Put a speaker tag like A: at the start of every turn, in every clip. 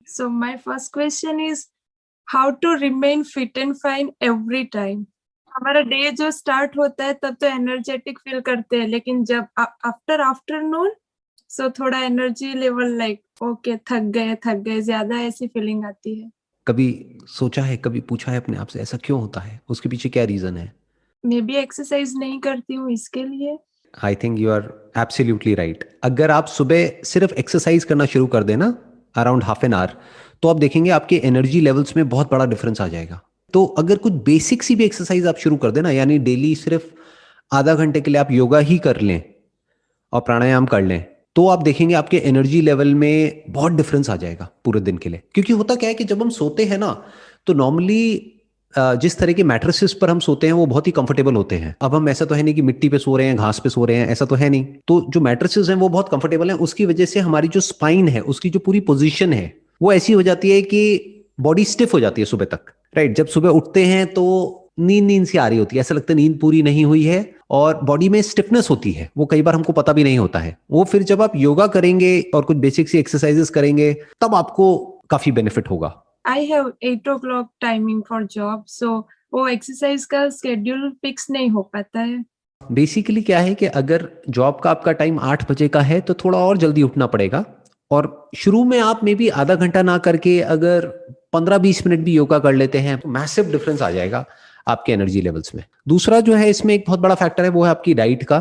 A: So my first question is how to remain fit and fine every time. हमारा day जो start होता है तब तो एनर्जेटिक फील करते हैं, लेकिन जब आफ्टर आफ्टरनून सो थोड़ा एनर्जी लेवल लाइक ओके थक गए ज्यादा ऐसी फीलिंग आती है.
B: कभी सोचा है, कभी पूछा है अपने आप से ऐसा क्यों होता है, उसके पीछे क्या रीजन है?
A: मे बी एक्सरसाइज नहीं करती हूँ इसके लिए.
B: I think you are absolutely right. अगर आप सुबह सिर्फ एक्सरसाइज करना शुरू कर देना अराउंड हाफ एन आवर, तो आप देखेंगे आपके एनर्जी लेवल्स में बहुत बड़ा डिफरेंस आ जाएगा। तो अगर कुछ बेसिक सी भी एक्सरसाइज आप शुरू कर देना, यानी डेली सिर्फ आधा घंटे के लिए आप योगा ही कर लें और प्राणायाम कर लें, तो आप देखेंगे आपके एनर्जी लेवल में बहुत डिफरेंस आ जाएगा पूरे दिन के लिए। क्योंकि होता क्या है कि जब हम सोते हैं ना, तो नॉर्मली जिस तरह के मैट्रेसेस पर हम सोते हैं वो बहुत ही कंफर्टेबल होते हैं। अब हम ऐसा तो है नहीं कि मिट्टी पे सो रहे हैं, घास पे सो रहे हैं, ऐसा तो है नहीं। तो जो मैट्रेसेस हैं वो बहुत कंफर्टेबल हैं, उसकी वजह से हमारी जो स्पाइन है, उसकी जो पूरी पोजीशन है वो ऐसी हो जाती है कि बॉडी स्टिफ हो जाती है सुबह तक। राइट, जब सुबह उठते हैं तो नींद नींद सी आ रही होती है, ऐसा लगता है नींद पूरी नहीं हुई है और बॉडी में स्टिफनेस होती है, वो कई बार हमको पता भी नहीं होता है। वो फिर जब आप योगा करेंगे और कुछ बेसिक सी एक्सरसाइजेस करेंगे तब आपको काफी बेनिफिट होगा।
A: I have 8 o'clock timing for job, so वो एक्सरसाइज का शेड्यूल फिक्स नहीं हो पाता है.
B: बेसिकली क्या है कि अगर जॉब का आपका टाइम 8 बजे का है तो थोड़ा और जल्दी उठना पड़ेगा, और शुरू में आप मे बी आधा घंटा ना करके अगर 15-20 मिनट भी योगा कर लेते हैं तो मैसिव डिफरेंस आ जाएगा आपके एनर्जी लेवल्स में। दूसरा जो है इसमें एक बहुत बड़ा फैक्टर है वो है आपकी डाइट का,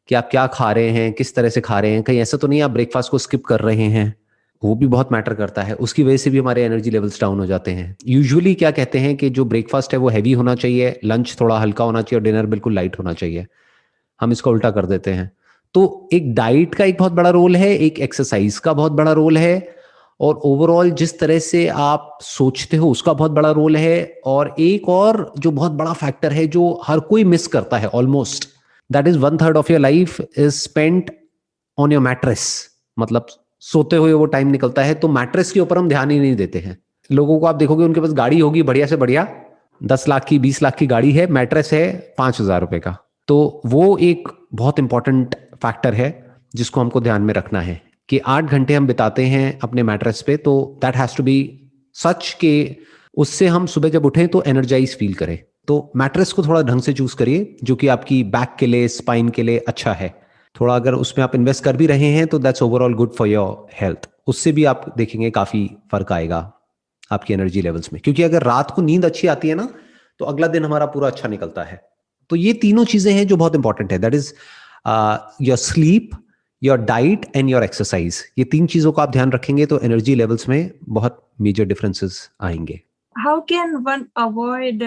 B: कि आप क्या खा रहे हैं, किस तरह से खा रहे हैं। कहीं ऐसा तो नहीं आप ब्रेकफास्ट को स्किप कर रहे हैं, वो भी बहुत मैटर करता है। उसकी वजह से भी हमारे एनर्जी लेवल्स डाउन हो जाते हैं। यूजुअली क्या कहते हैं कि जो ब्रेकफास्ट है वो हैवी होना चाहिए, लंच थोड़ा हल्का होना चाहिए और डिनर बिल्कुल लाइट होना चाहिए। हम इसका उल्टा कर देते हैं। तो एक डाइट का एक बहुत बड़ा रोल है, एक एक्सरसाइज का बहुत बड़ा रोल है, और ओवरऑल जिस तरह से आप सोचते हो उसका बहुत बड़ा रोल है। और एक और जो बहुत बड़ा फैक्टर है जो हर कोई मिस करता है almost, that is 1/3 of your life is spent on your mattress. मतलब सोते हुए वो टाइम निकलता है, तो मैट्रेस के ऊपर हम ध्यान ही नहीं देते हैं। लोगों को आप देखोगे उनके पास गाड़ी होगी बढ़िया से बढ़िया, 10 लाख की 20 लाख की गाड़ी है, मैट्रेस है 5,000 रुपए का। तो वो एक बहुत इंपॉर्टेंट फैक्टर है जिसको हमको ध्यान में रखना है कि 8 घंटे हम बिताते हैं अपने मैट्रेस पे, तो दैट हैज टू बी सच के उससे हम सुबह जब उठें तो एनर्जाइज फील करें। तो मैट्रेस को थोड़ा ढंग से चूज करिए जो कि आपकी बैक के लिए, स्पाइन के लिए अच्छा है। थोड़ा अगर उसमें आप इन्वेस्ट कर भी रहे हैं तो that's overall good for your health. उससे भी आप देखेंगे काफी फर्क आएगा आपकी एनर्जी लेवल्स में। क्योंकि अगर रात को नींद अच्छी आती है ना तो अगला दिन हमारा पूरा अच्छा निकलता है। तो ये तीनों चीजें हैं जो बहुत इंपॉर्टेंट है, that is your sleep, your diet and your exercise. ये 3 चीजों का आप ध्यान रखेंगे तो एनर्जी लेवल्स में बहुत मेजर डिफरेंसेस आएंगे।
A: How can one avoid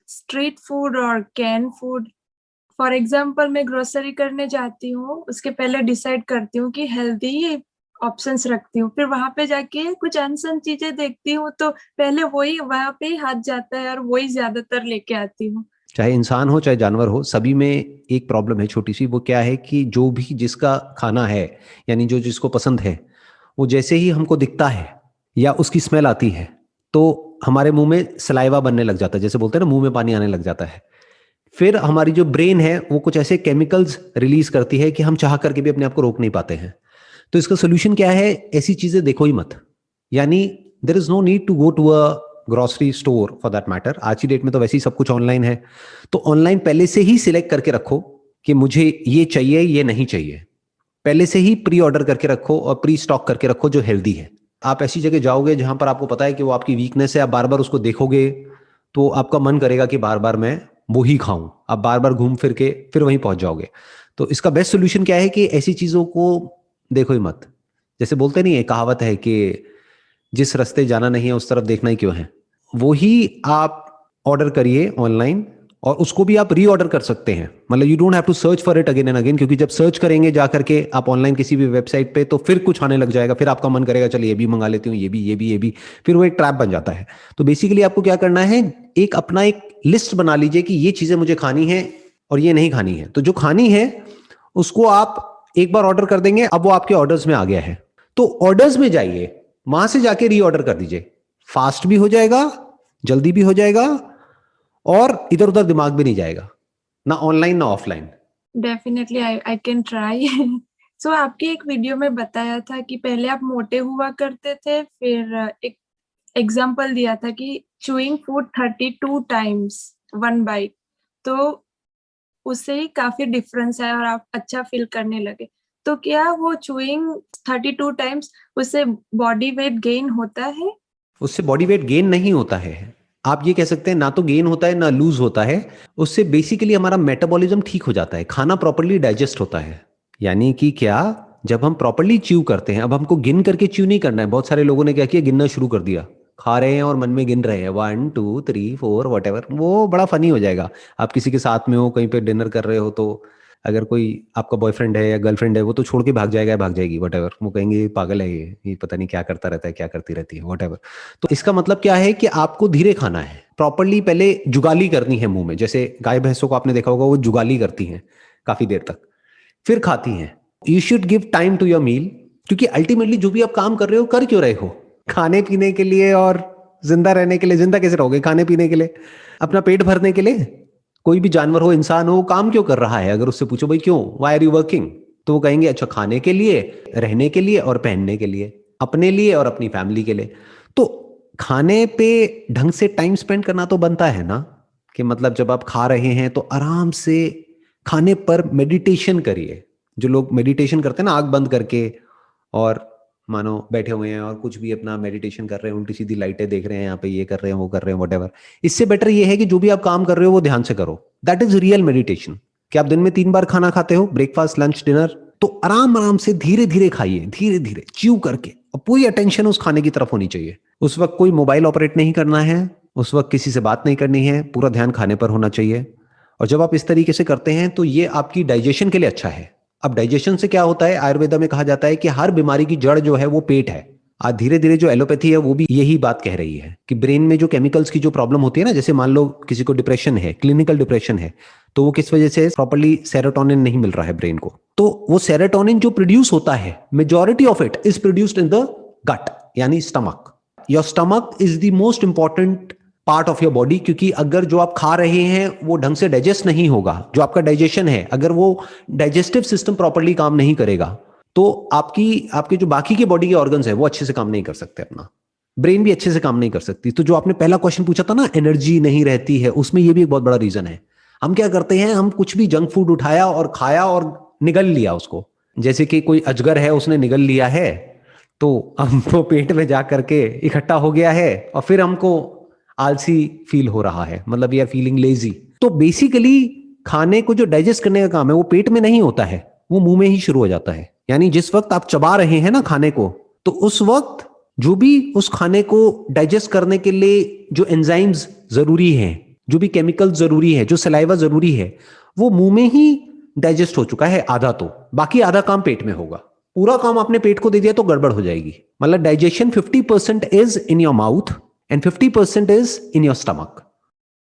A: street food or canned food? For example मैं ग्रोसरी करने जाती हूँ, उसके पहले डिसाइड करती हूँ कि हेल्दी ऑप्शंस रखती हूँ, फिर वहां पे जाके कुछ अनसन चीजें देखती हूँ तो पहले वही वहां पे ही हाथ जाता है और वही ज्यादातर लेके आती हूँ.
B: चाहे इंसान हो चाहे जानवर हो, सभी में एक प्रॉब्लम है छोटी सी। वो क्या है कि जो भी जिसका खाना है, यानी जो जिसको पसंद है, वो जैसे ही हमको दिखता है या उसकी स्मेल आती है तो हमारे मुंह में सलाइवा बनने लग जाता है, जैसे बोलते हैं ना, मुंह में पानी आने लग जाता है। फिर हमारी जो ब्रेन है वो कुछ ऐसे केमिकल्स रिलीज करती है कि हम चाह करके भी अपने आप को रोक नहीं पाते हैं। तो इसका सोल्यूशन क्या है? ऐसी चीजें देखो ही मत। यानी there is no need to go to a grocery store for that matter. आज की डेट में तो वैसे ही सब कुछ ऑनलाइन है, तो ऑनलाइन पहले से ही सिलेक्ट करके रखो कि मुझे ये चाहिए, ये नहीं चाहिए। पहले से ही प्री ऑर्डर करके रखो और प्री स्टॉक करके रखो जो हेल्दी है। आप ऐसी जगह जाओगे जहां पर आपको पता है कि वो आपकी वीकनेस है, आप बार बार उसको देखोगे तो आपका मन करेगा कि बार बार मैं वो ही खाऊं। आप बार बार घूम फिर के फिर वहीं पहुंच जाओगे। तो इसका बेस्ट सोल्यूशन क्या है कि ऐसी चीजों को देखो ही मत। जैसे बोलते नहीं है, कहावत है कि जिस रास्ते जाना नहीं है उस तरफ देखना ही क्यों है। वो ही आप ऑर्डर करिए ऑनलाइन, और उसको भी आप रीऑर्डर कर सकते हैं। मतलब you don't have to search for it again and again, क्योंकि जब सर्च करेंगे जा करके आप ऑनलाइन किसी भी वेबसाइट पे तो फिर कुछ आने लग जाएगा, फिर आपका मन करेगा चलिए ये भी मंगा लेती हूँ, ये भी, फिर वो एक ट्रैप बन जाता है। तो बेसिकली आपको क्या करना है, एक अपना एक लिस्ट बना लीजिए कि ये चीजें मुझे खानी है और ये नहीं खानी है। तो जो खानी है उसको आप एक बार ऑर्डर कर देंगे, अब वो आपके ऑर्डर्स में आ गया है, तो ऑर्डर्स में जाइए, वहां से जाके रीऑर्डर कर दीजिए। फास्ट भी हो जाएगा, जल्दी भी हो जाएगा, और इधर उधर दिमाग भी नहीं जाएगा, ना ऑनलाइन ना offline.
A: Definitely I can try. So आपकी एक वीडियो में बताया था कि पहले आप मोटे हुआ करते थे, फिर एक एग्जाम्पल दिया था कि chewing food 32 times one byte, तो उससे ही काफी डिफरेंस है और आप अच्छा फील करने लगे। तो क्या वो चूइंग 32 टाइम्स उससे बॉडी वेट गेन होता है?
B: उससे बॉडी वेट गेन नहीं होता है। आप ये कह सकते हैं ना तो गेन होता है ना लूज होता है। उससे बेसिकली हमारा मेटाबॉलिज्म ठीक हो जाता है, खाना प्रॉपरली डाइजेस्ट होता है। यानी कि क्या, जब हम प्रॉपरली च्यू करते हैं, अब हमको गिन करके च्यू नहीं करना है। बहुत सारे लोगों ने क्या किया, गिनना शुरू कर दिया, खा रहे हैं और मन में गिन रहे हैं 1 2 3 4 वट एवर। वो बड़ा फनी हो जाएगा। आप किसी के साथ में हो, कहीं पे डिनर कर रहे हो, तो अगर कोई आपका बॉयफ्रेंड है या गर्लफ्रेंड है, वो तो छोड़ के भाग जाएगा या भाग जाएगी वट एवर। वो कहेंगे ये पागल है, ये पता नहीं क्या करता रहता है, क्या करती रहती है, वट एवर। तो इसका मतलब क्या है कि आपको धीरे खाना है, प्रॉपरली पहले जुगाली करनी है मुंह में। जैसे गाय भैंसों को आपने देखा होगा, वो जुगाली करती हैं काफी देर तक, फिर खाती हैं। You should give time to your meal, क्योंकि अल्टीमेटली जो भी आप काम कर रहे हो, कर क्यों रहे हो? खाने पीने के लिए और जिंदा रहने के लिए। जिंदा कैसे रहोगे? खाने पीने के लिए, अपना पेट भरने के लिए। कोई भी जानवर हो, इंसान हो, काम क्यों कर रहा है? अगर उससे पूछो भाई क्यों, वाई आर यू वर्किंग, तो वो कहेंगे अच्छा खाने के लिए, रहने के लिए और पहनने के लिए, अपने लिए और अपनी फैमिली के लिए। तो खाने पे ढंग से टाइम स्पेंड करना तो बनता है ना, कि मतलब जब आप खा रहे हैं तो आराम से खाने पर मेडिटेशन करिए। जो लोग मेडिटेशन करते हैं ना, आंख बंद करके और मानो बैठे हुए हैं और कुछ भी अपना मेडिटेशन कर रहे हैं, उल्टी सीधी लाइटें देख रहे हैं, यहाँ पे ये कर रहे हैं, वो कर रहे हैं, व्हाटएवर। इससे बेटर ये है कि जो भी आप काम कर रहे हो वो ध्यान से करो। That is real meditation. कि आप दिन में 3 बार खाना खाते हो, ब्रेकफास्ट लंच डिनर, तो आराम आराम से धीरे धीरे खाइए, धीरे धीरे च्यू करके, और पूरी अटेंशन उस खाने की तरफ होनी चाहिए। उस वक्त कोई मोबाइल ऑपरेट नहीं करना है, उस वक्त किसी से बात नहीं करनी है, पूरा ध्यान खाने पर होना चाहिए। और जब आप इस तरीके से करते हैं तो ये आपकी डाइजेशन के लिए अच्छा है। अब डाइजेशन से क्या होता है, आयुर्वेदा में कहा जाता है कि हर बीमारी की जड़ जो है वो पेट है। आज धीरे धीरे जो एलोपैथी है वो भी यही बात कह रही है कि ब्रेन में जो केमिकल्स की जो प्रॉब्लम होती है ना, जैसे मान लो किसी को डिप्रेशन है, क्लिनिकल डिप्रेशन है, तो वो किस वजह से, प्रॉपर्ली सेरोटोनिन नहीं मिल रहा है ब्रेन को। तो वो सेरोटोनिन जो प्रोड्यूस होता है, majority of it is produced in the gut, यानी stomach. Your stomach is the most important part of your body, क्योंकि अगर जो आप खा रहे हैं वो ढंग से डाइजेस्ट नहीं होगा, जो आपका डाइजेशन है, अगर वो डाइजेस्टिव सिस्टम प्रॉपर्ली काम नहीं करेगा, तो आपके जो बाकी के बॉडी के ऑर्गन्स है वो अच्छे से काम नहीं कर सकते, अपना ब्रेन भी अच्छे से काम नहीं कर सकती। तो जो आपने पहला क्वेश्चन पूछा था ना, एनर्जी नहीं रहती है, उसमें ये भी एक बहुत बड़ा रीजन है। हम क्या करते हैं, हम कुछ भी जंक फूड उठाया और खाया और निगल लिया उसको। जैसे कि कोई अजगर है, उसने निगल लिया है, तो हमको पेट में जा करके इकट्ठा हो गया है, और फिर हमको आलसी फील हो रहा है, मतलब वी आर फीलिंग लेजी। तो बेसिकली खाने को जो डाइजेस्ट करने का काम है वो पेट में नहीं होता है, वो मुंह में ही शुरू हो जाता है। यानी जिस वक्त आप चबा रहे हैं ना खाने को, तो उस वक्त जो भी उस खाने को डाइजेस्ट करने के लिए जो एंजाइम्स जरूरी हैं, जो भी केमिकल जरूरी है, जो सलाइवा जरूरी है, वो मुंह में ही डाइजेस्ट हो चुका है आधा। तो बाकी आधा काम पेट में होगा। पूरा काम आपने पेट को दे दिया तो गड़बड़ हो जाएगी। मतलब digestion 50% is in your mouth and 50% is in your stomach.